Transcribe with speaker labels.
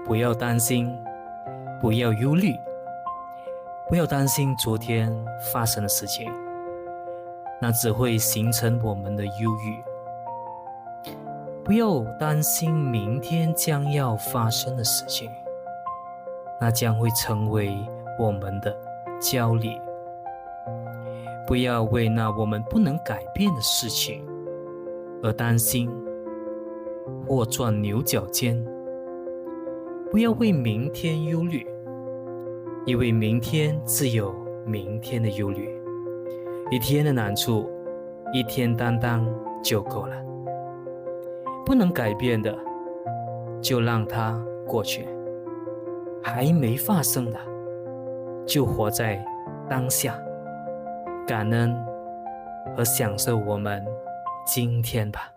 Speaker 1: 不要担心，不要忧虑，不要担心昨天发生的事情，那只会形成我们的忧郁。不要担心明天将要发生的事情，那将会成为我们的焦虑。不要为那我们不能改变的事情而担心或钻牛角尖。不要为明天忧虑，因为明天自有明天的忧虑。一天的难处，一天担当就够了。不能改变的，就让它过去。还没发生的，就活在当下，感恩和享受我们今天吧。